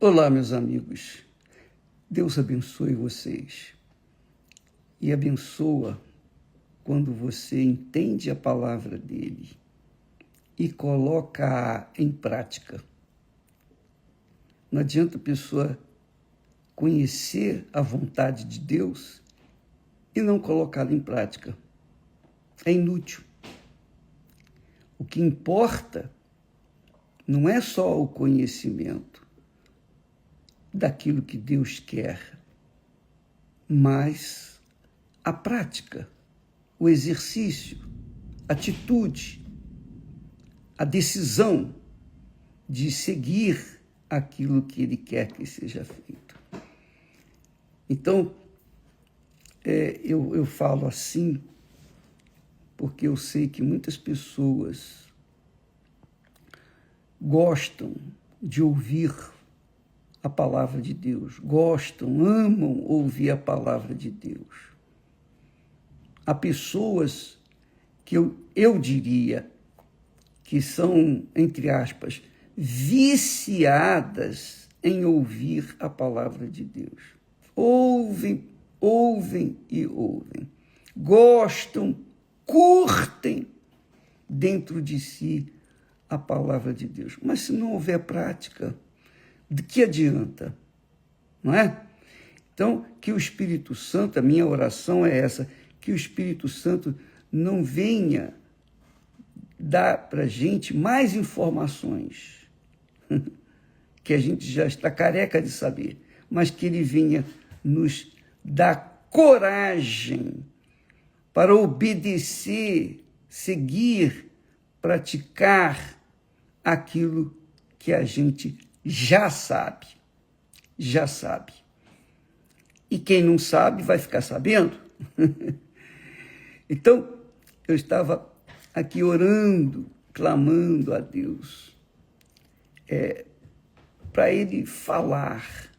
Olá, meus amigos. Deus abençoe vocês e abençoa quando você entende a palavra dele e coloca-a em prática. Não adianta a pessoa conhecer a vontade de Deus e não colocá-la em prática. É inútil. O que importa não é só o conhecimento daquilo que Deus quer, mas a prática, o exercício, a atitude, a decisão de seguir aquilo que Ele quer que seja feito. Então, eu falo assim porque eu sei que muitas pessoas gostam de ouvir a palavra de Deus, gostam, amam ouvir a palavra de Deus. Há pessoas que eu diria que são, entre aspas, viciadas em ouvir a palavra de Deus. Ouvem e ouvem. Gostam, curtem dentro de si a palavra de Deus. Mas se não houver prática, de que adianta? Não é? Então, que o Espírito Santo, a minha oração é essa, que o Espírito Santo não venha dar para a gente mais informações, que a gente já está careca de saber, mas que ele venha nos dar coragem para obedecer, seguir, praticar aquilo que a gente já sabe. Já sabe. E quem não sabe vai ficar sabendo. Então, eu estava aqui orando, clamando a Deus, para Ele falar,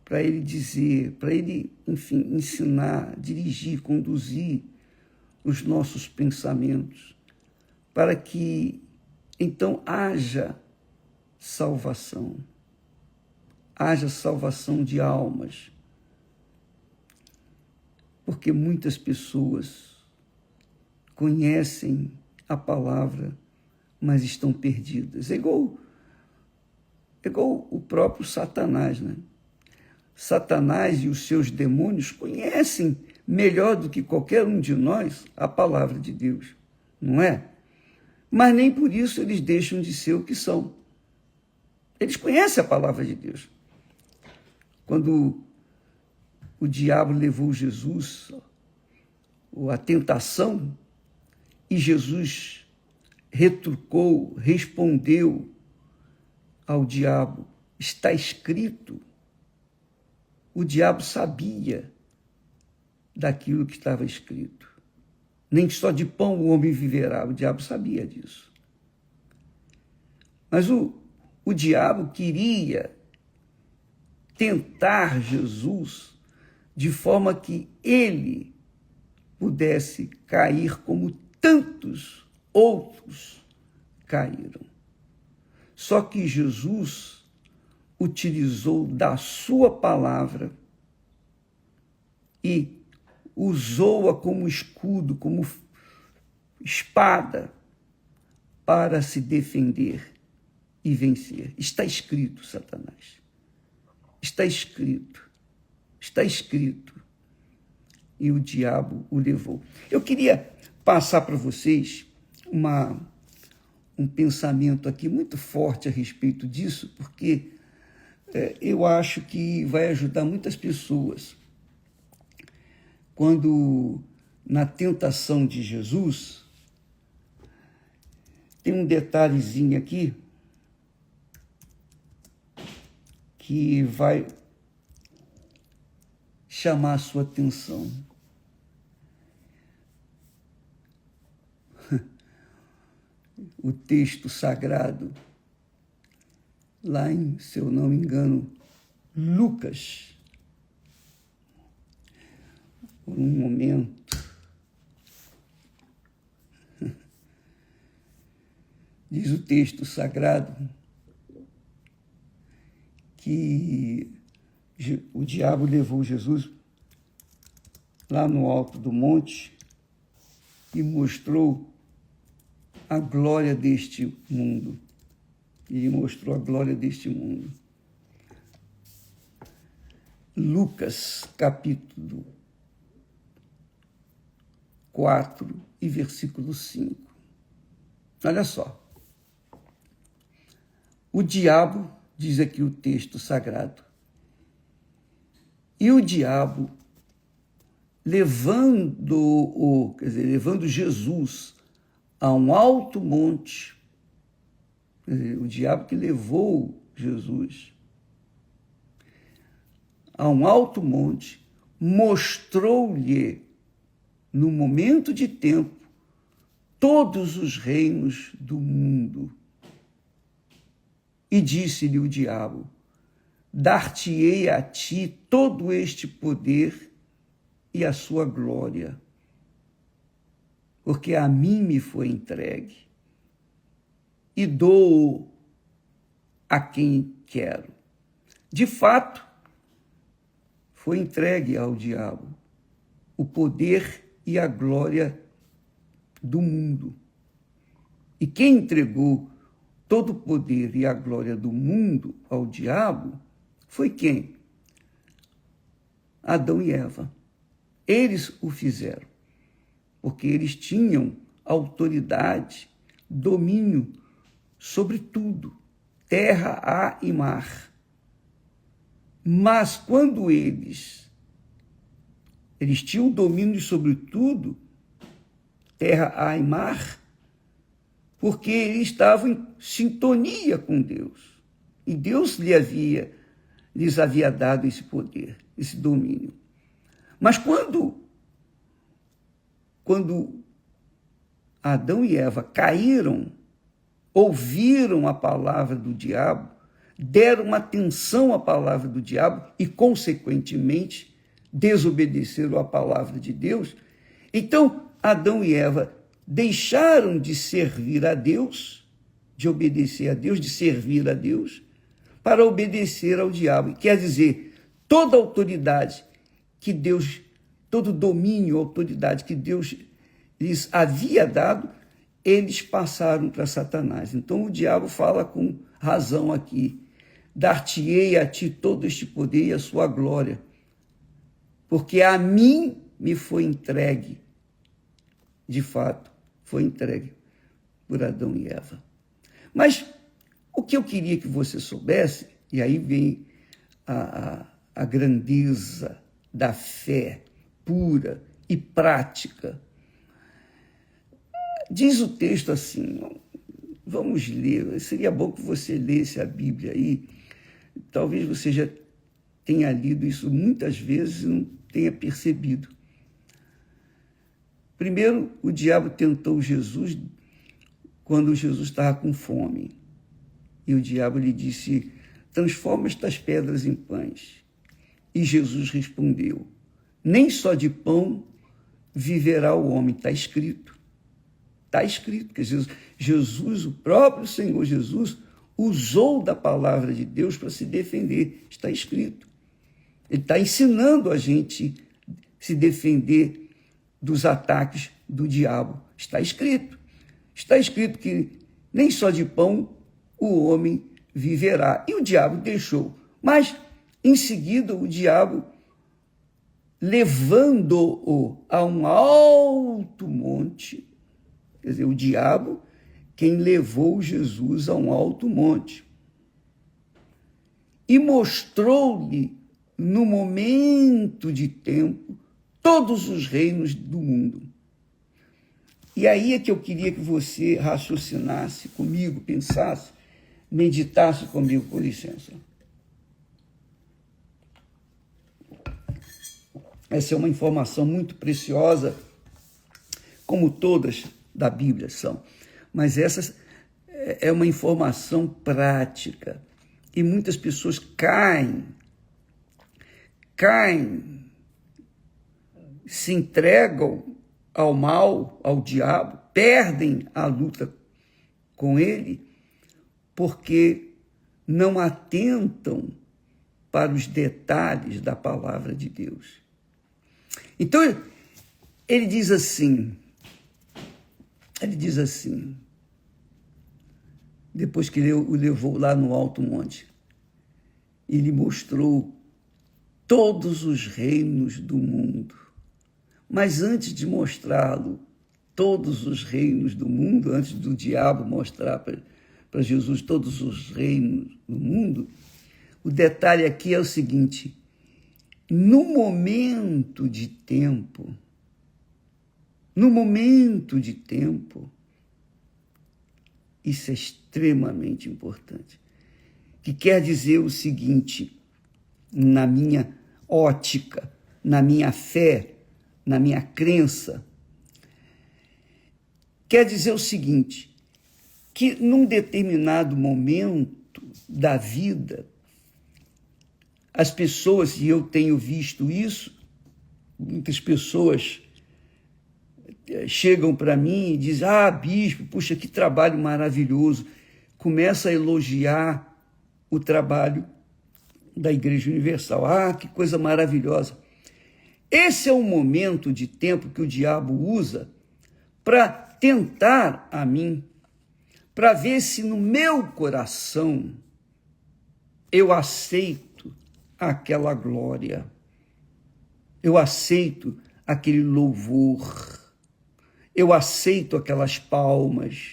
para Ele dizer, para Ele, enfim, ensinar, dirigir, conduzir os nossos pensamentos, para que, então, haja salvação de almas, porque muitas pessoas conhecem a palavra, mas estão perdidas. É igual o próprio Satanás, né? Satanás e os seus demônios conhecem melhor do que qualquer um de nós a palavra de Deus, não é? Mas nem por isso eles deixam de ser o que são. Eles conhecem a palavra de Deus. Quando o diabo levou Jesus à tentação e Jesus retrucou, respondeu ao diabo, está escrito. O diabo sabia daquilo que estava escrito. Nem só de pão o homem viverá, o diabo sabia disso. Mas o diabo queria tentar Jesus de forma que ele pudesse cair como tantos outros caíram. Só que Jesus utilizou da sua palavra e usou-a como escudo, como espada para se defender e vencer. Está escrito, Satanás. Está escrito. Está escrito. E o diabo o levou. Eu queria passar para vocês um pensamento aqui muito forte a respeito disso, porque eu acho que vai ajudar muitas pessoas. Quando, na tentação de Jesus, tem um detalhezinho aqui que vai chamar a sua atenção. O texto sagrado, lá em, se eu não me engano, Lucas, por um momento, diz o texto sagrado que o diabo levou Jesus lá no alto do monte e mostrou a glória deste mundo. Ele mostrou a glória deste mundo. Lucas, capítulo 4 e versículo 5. Olha só. O diabo, diz aqui o texto sagrado, e o diabo, levando Jesus a um alto monte, quer dizer, o diabo que levou Jesus a um alto monte, mostrou-lhe, no momento de tempo, todos os reinos do mundo. E disse-lhe o diabo: dar-te-ei a ti todo este poder e a sua glória, porque a mim me foi entregue, e dou a quem quero. De fato, foi entregue ao diabo o poder e a glória do mundo. E quem entregou todo o poder e a glória do mundo ao diabo foi quem? Adão e Eva. Eles o fizeram, porque eles tinham autoridade, domínio sobre tudo, terra, ar e mar. Mas quando eles tinham domínio sobre tudo, terra, ar e mar, porque eles estavam em sintonia com Deus. E Deus lhes havia dado esse poder, esse domínio. Mas quando Adão e Eva caíram, ouviram a palavra do diabo, deram atenção à palavra do diabo e, consequentemente, desobedeceram à palavra de Deus, então Adão e Eva deixaram de servir a Deus, de obedecer a Deus, de servir a Deus, para obedecer ao diabo. Quer dizer, toda autoridade que Deus, todo domínio, autoridade que Deus lhes havia dado, eles passaram para Satanás. Então o diabo fala com razão aqui: dar-te-ei a ti todo este poder e a sua glória, porque a mim me foi entregue. De fato, foi entregue por Adão e Eva. Mas o que eu queria que você soubesse, e aí vem a grandeza da fé pura e prática. Diz o texto assim, vamos ler, seria bom que você lesse a Bíblia aí, talvez você já tenha lido isso muitas vezes e não tenha percebido. Primeiro, o diabo tentou Jesus quando Jesus estava com fome. E o diabo lhe disse: transforma estas pedras em pães. E Jesus respondeu: nem só de pão viverá o homem. Está escrito. Está escrito que Jesus, o próprio Senhor Jesus, usou da palavra de Deus para se defender. Está escrito. Ele está ensinando a gente se defender dos ataques do diabo. Está escrito. Está escrito que nem só de pão o homem viverá. E o diabo deixou. Mas, em seguida, o diabo, levando-o a um alto monte, quer dizer, o diabo, quem levou Jesus a um alto monte, e mostrou-lhe, no momento de tempo, todos os reinos do mundo. E aí é que eu queria que você raciocinasse comigo, pensasse, meditasse comigo, com licença. Essa é uma informação muito preciosa, como todas da Bíblia são. Mas essa é uma informação prática. E muitas pessoas caem, se entregam ao mal, ao diabo, perdem a luta com ele, porque não atentam para os detalhes da palavra de Deus. Então, ele diz assim, depois que ele o levou lá no alto monte, ele mostrou todos os reinos do mundo. Mas antes de mostrá-lo, todos os reinos do mundo, antes do diabo mostrar para Jesus todos os reinos do mundo, o detalhe aqui é o seguinte: no momento de tempo, isso é extremamente importante, que quer dizer o seguinte, na minha ótica, na minha fé, na minha crença, quer dizer o seguinte, que num determinado momento da vida, as pessoas, e eu tenho visto isso, muitas pessoas chegam para mim e dizem: bispo, puxa, que trabalho maravilhoso. Começa a elogiar o trabalho da Igreja Universal. Que coisa maravilhosa. Esse é um momento de tempo que o diabo usa para tentar a mim, para ver se no meu coração eu aceito aquela glória, eu aceito aquele louvor, eu aceito aquelas palmas,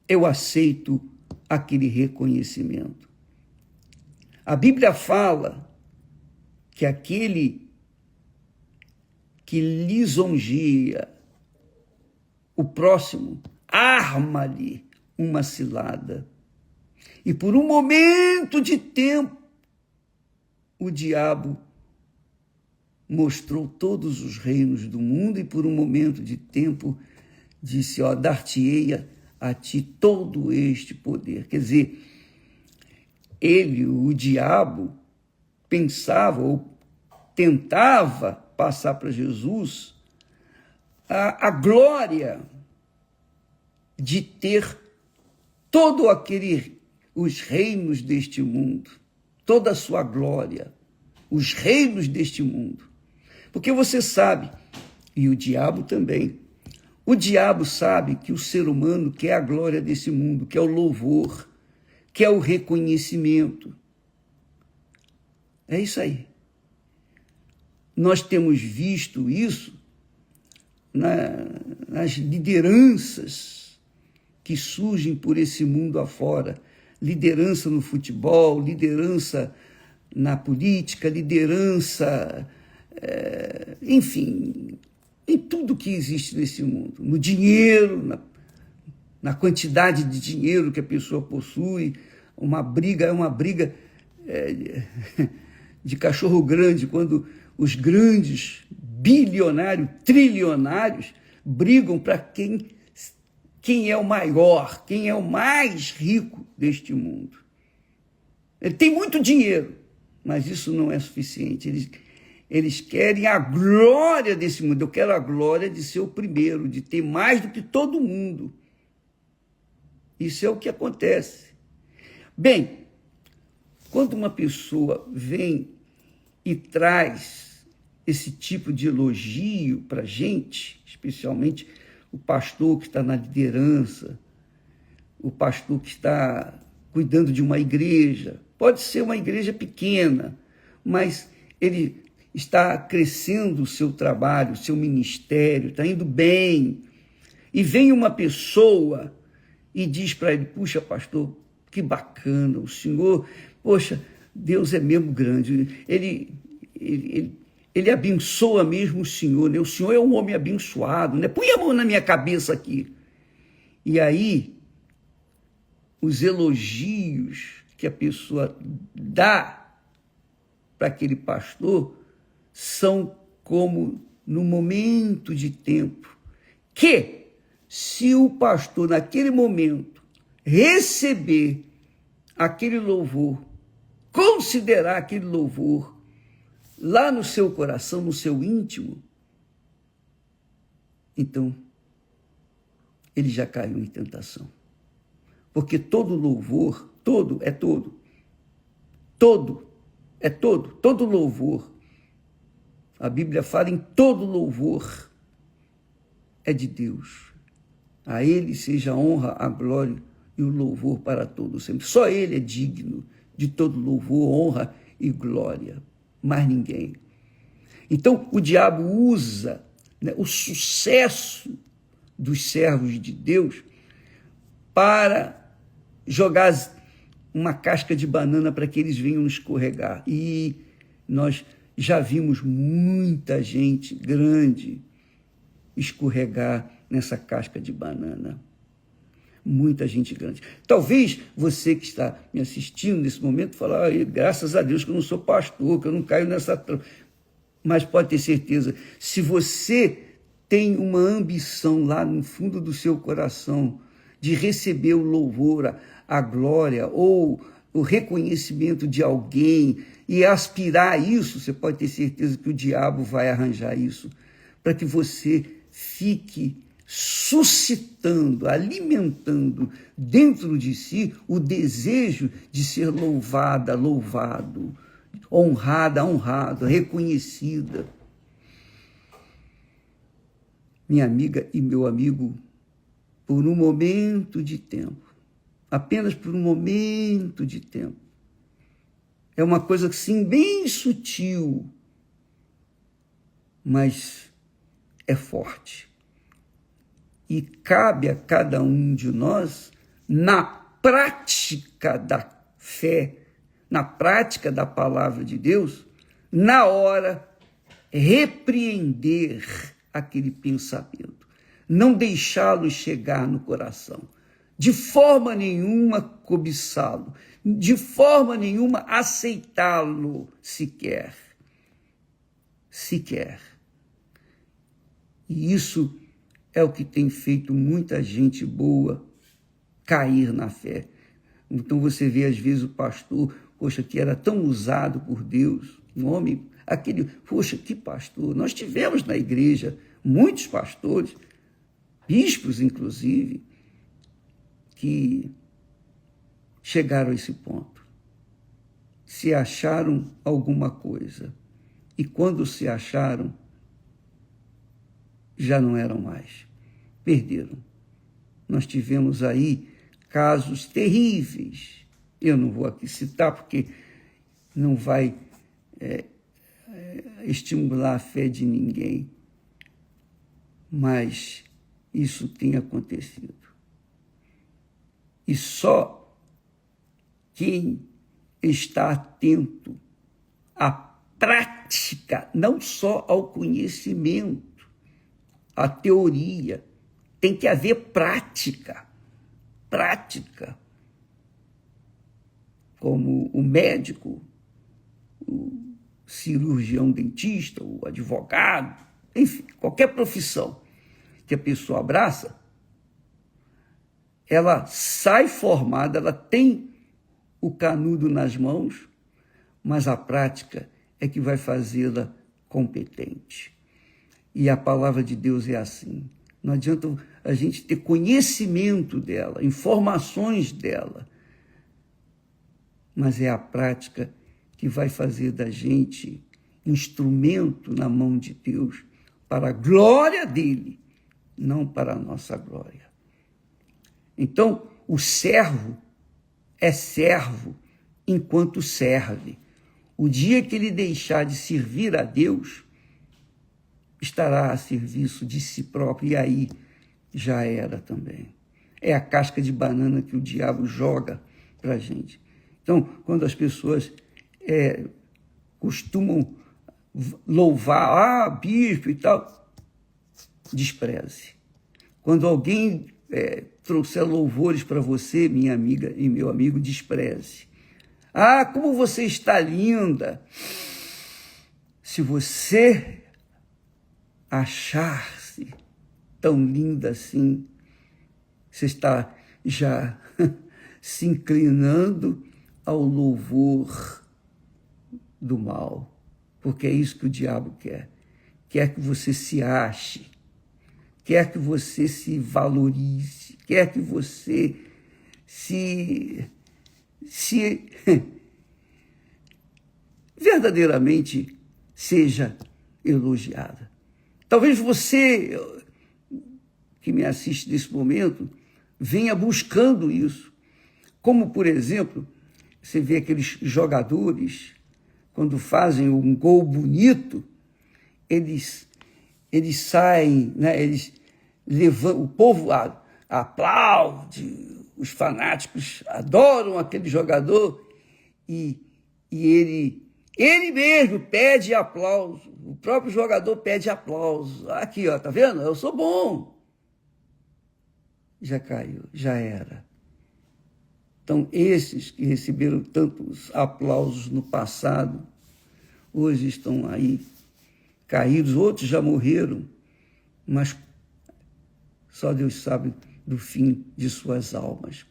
eu aceito aquele reconhecimento. A Bíblia fala que aquele que lisonjeia o próximo arma-lhe uma cilada. E por um momento de tempo, o diabo mostrou todos os reinos do mundo e por um momento de tempo disse: dar-te-ei a ti todo este poder. Quer dizer, ele, o diabo, pensava ou tentava passar para Jesus a glória de ter os reinos deste mundo, toda a sua glória, os reinos deste mundo. Porque você sabe, e o diabo também, o diabo sabe que o ser humano quer a glória desse mundo, quer o louvor, quer o reconhecimento. É isso aí. Nós temos visto isso nas lideranças que surgem por esse mundo afora. Liderança no futebol, liderança na política, liderança, enfim, em tudo que existe nesse mundo. No dinheiro, na quantidade de dinheiro que a pessoa possui. É uma briga de cachorro grande, quando os grandes bilionários, trilionários, brigam para quem é o maior, quem é o mais rico deste mundo. Ele tem muito dinheiro, mas isso não é suficiente. Eles querem a glória desse mundo. Eu quero a glória de ser o primeiro, de ter mais do que todo mundo. Isso é o que acontece. Bem, quando uma pessoa vem e traz esse tipo de elogio para a gente, especialmente o pastor que está na liderança, o pastor que está cuidando de uma igreja, pode ser uma igreja pequena, mas ele está crescendo o seu trabalho, o seu ministério, está indo bem, e vem uma pessoa e diz para ele: puxa, pastor, que bacana, o senhor, poxa, Deus é mesmo grande, ele abençoa mesmo o senhor, né? O senhor é um homem abençoado, né? Põe a mão na minha cabeça aqui. E aí, os elogios que a pessoa dá para aquele pastor são como no momento de tempo, que se o pastor naquele momento receber aquele louvor, considerar aquele louvor lá no seu coração, no seu íntimo, então ele já caiu em tentação. Porque todo louvor, todo, todo louvor. A Bíblia fala em todo louvor é de Deus. A Ele seja a honra, a glória e o louvor para todos sempre. Só Ele é digno de todo louvor, honra e glória. Mais ninguém. Então, o diabo usa, né, o sucesso dos servos de Deus para jogar uma casca de banana para que eles venham escorregar. E nós já vimos muita gente grande escorregar nessa casca de banana. Muita gente grande. Talvez você que está me assistindo nesse momento falar, graças a Deus que eu não sou pastor, que eu não caio nessa... Mas pode ter certeza, se você tem uma ambição lá no fundo do seu coração de receber o louvor, a glória ou o reconhecimento de alguém e aspirar a isso, você pode ter certeza que o diabo vai arranjar isso para que você fique suscitando, alimentando dentro de si o desejo de ser louvada, louvado, honrada, honrado, reconhecida. Minha amiga e meu amigo, por um momento de tempo, apenas por um momento de tempo, é uma coisa assim bem sutil, mas é forte. E cabe a cada um de nós, na prática da fé, na prática da palavra de Deus, na hora, repreender aquele pensamento, não deixá-lo chegar no coração, de forma nenhuma cobiçá-lo, de forma nenhuma aceitá-lo sequer. E isso é o que tem feito muita gente boa cair na fé. Então você vê às vezes o pastor, poxa, que era tão usado por Deus, um homem, poxa, que pastor. Nós tivemos na igreja muitos pastores, bispos inclusive, que chegaram a esse ponto. Se acharam alguma coisa. E quando se acharam, já não eram mais. Perderam. Nós tivemos aí casos terríveis. Eu não vou aqui citar porque não vai estimular a fé de ninguém. Mas isso tem acontecido. E só quem está atento à prática, não só ao conhecimento, à teoria, tem que haver prática. Como o médico, o cirurgião dentista, o advogado, enfim, qualquer profissão que a pessoa abraça, ela sai formada, ela tem o canudo nas mãos, mas a prática é que vai fazê-la competente. E a palavra de Deus é assim. Não adianta a gente ter conhecimento dela, informações dela, mas é a prática que vai fazer da gente instrumento na mão de Deus para a glória dele, não para a nossa glória. Então, o servo é servo enquanto serve. O dia que ele deixar de servir a Deus, estará a serviço de si próprio, e aí já era também. É a casca de banana que o diabo joga para a gente. Então, quando as pessoas costumam louvar, bispo e tal, despreze. Quando alguém trouxer louvores para você, minha amiga e meu amigo, despreze. Ah, como você está linda! Se você achar-se tão linda assim, você está já se inclinando ao louvor do mal, porque é isso que o diabo quer. Quer que você se ache, quer que você se valorize, quer que você se verdadeiramente seja elogiada. Talvez você que me assiste nesse momento venha buscando isso. Como, por exemplo, você vê aqueles jogadores, quando fazem um gol bonito, eles saem, né? Eles levantam, o povo aplaude, os fanáticos adoram aquele jogador e ele mesmo pede aplauso. O próprio jogador pede aplauso. Aqui, ó, tá vendo? Eu sou bom. Já caiu, já era. Então, esses que receberam tantos aplausos no passado, hoje estão aí caídos, outros já morreram, mas só Deus sabe do fim de suas almas.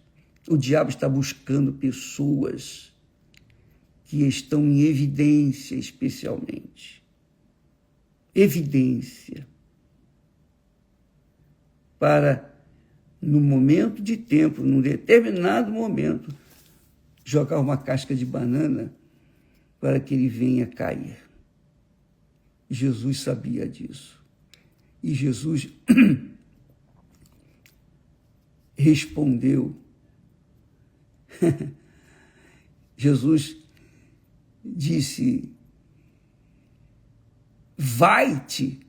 O diabo está buscando pessoas que estão em evidência, especialmente. Evidência. Para, no momento de tempo, num determinado momento, jogar uma casca de banana para que ele venha cair. Jesus sabia disso. E Jesus respondeu. Jesus disse: vai-te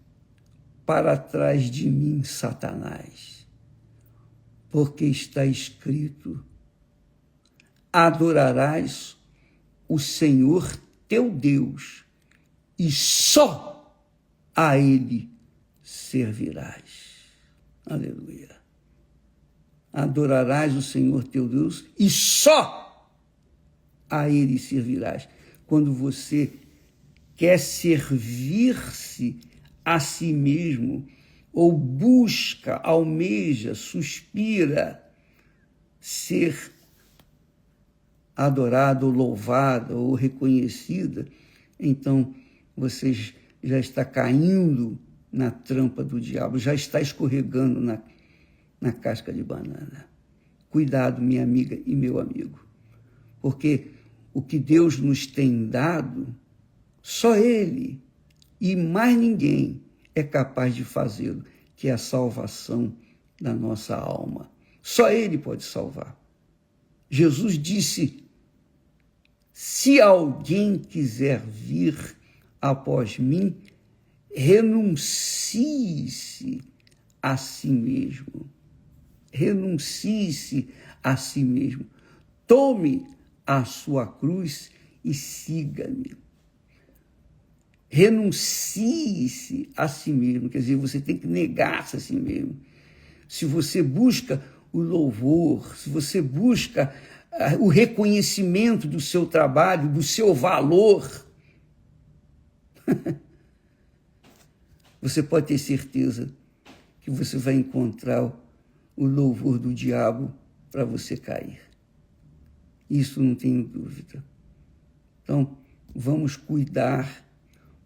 para trás de mim, Satanás, porque está escrito: adorarás o Senhor teu Deus e só a Ele servirás. Aleluia. Adorarás o Senhor teu Deus e só a Ele servirás. Quando você quer servir-se a si mesmo, ou busca, almeja, suspira ser adorada, ou louvada, ou reconhecida, então você já está caindo na trampa do diabo, já está escorregando na casca de banana. Cuidado, minha amiga e meu amigo, porque o que Deus nos tem dado, só Ele e mais ninguém é capaz de fazê-lo, que é a salvação da nossa alma. Só Ele pode salvar. Jesus disse: se alguém quiser vir após mim, renuncie-se a si mesmo. Renuncie-se a si mesmo. Tome a sua cruz e siga-me. Renuncie-se a si mesmo, quer dizer, você tem que negar-se a si mesmo. Se você busca o louvor, se você busca o reconhecimento do seu trabalho, do seu valor, você pode ter certeza que você vai encontrar o louvor do diabo para você cair. Isso não tenho dúvida. Então, vamos cuidar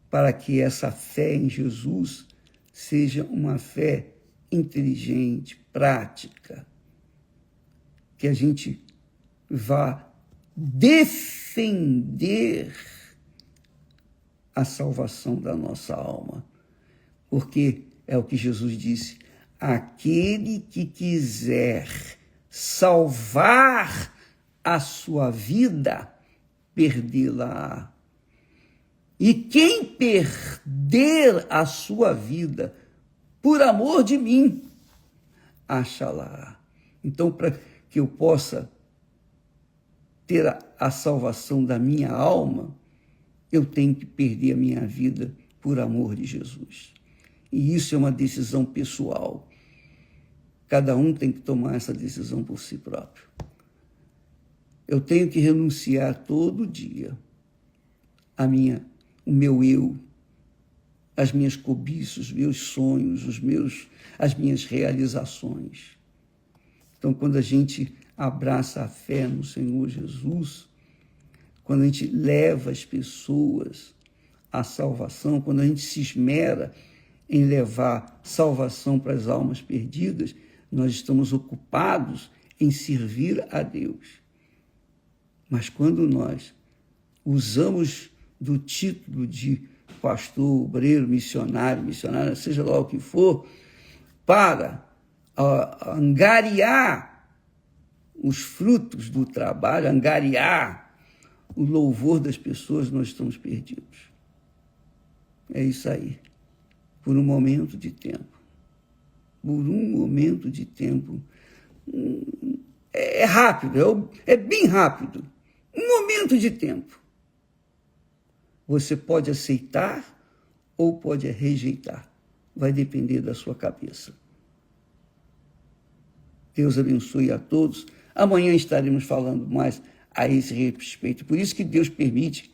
para que essa fé em Jesus seja uma fé inteligente, prática, que a gente vá defender a salvação da nossa alma. Porque é o que Jesus disse: aquele que quiser salvar a sua vida, perdê-la-á. E quem perder a sua vida por amor de mim, achá-la. Então, para que eu possa ter a salvação da minha alma, eu tenho que perder a minha vida por amor de Jesus. E isso é uma decisão pessoal. Cada um tem que tomar essa decisão por si próprio. Eu tenho que renunciar todo dia o meu eu, as minhas cobiças, os meus sonhos, as minhas realizações. Então, quando a gente abraça a fé no Senhor Jesus, quando a gente leva as pessoas à salvação, quando a gente se esmera em levar salvação para as almas perdidas, nós estamos ocupados em servir a Deus. Mas quando nós usamos do título de pastor, obreiro, missionária, seja lá o que for, para angariar os frutos do trabalho, angariar o louvor das pessoas, nós estamos perdidos. É isso aí. Por um momento de tempo. Por um momento de tempo. É rápido, é bem rápido. Um momento de tempo. Você pode aceitar ou pode rejeitar. Vai depender da sua cabeça. Deus abençoe a todos. Amanhã estaremos falando mais a esse respeito. Por isso que Deus permite,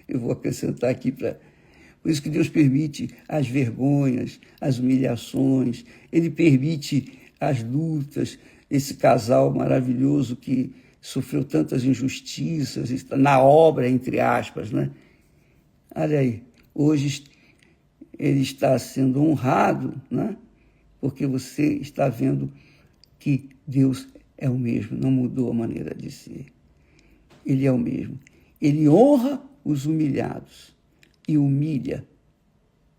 eu vou acrescentar aqui por isso que Deus permite as vergonhas, as humilhações, Ele permite as lutas, esse casal maravilhoso que sofreu tantas injustiças, está na obra, entre aspas, né? Olha aí, hoje ele está sendo honrado, né? Porque você está vendo que Deus é o mesmo, não mudou a maneira de ser. Ele é o mesmo. Ele honra os humilhados e humilha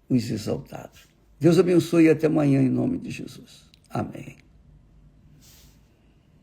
os exaltados. Deus abençoe e até amanhã em nome de Jesus. Amém.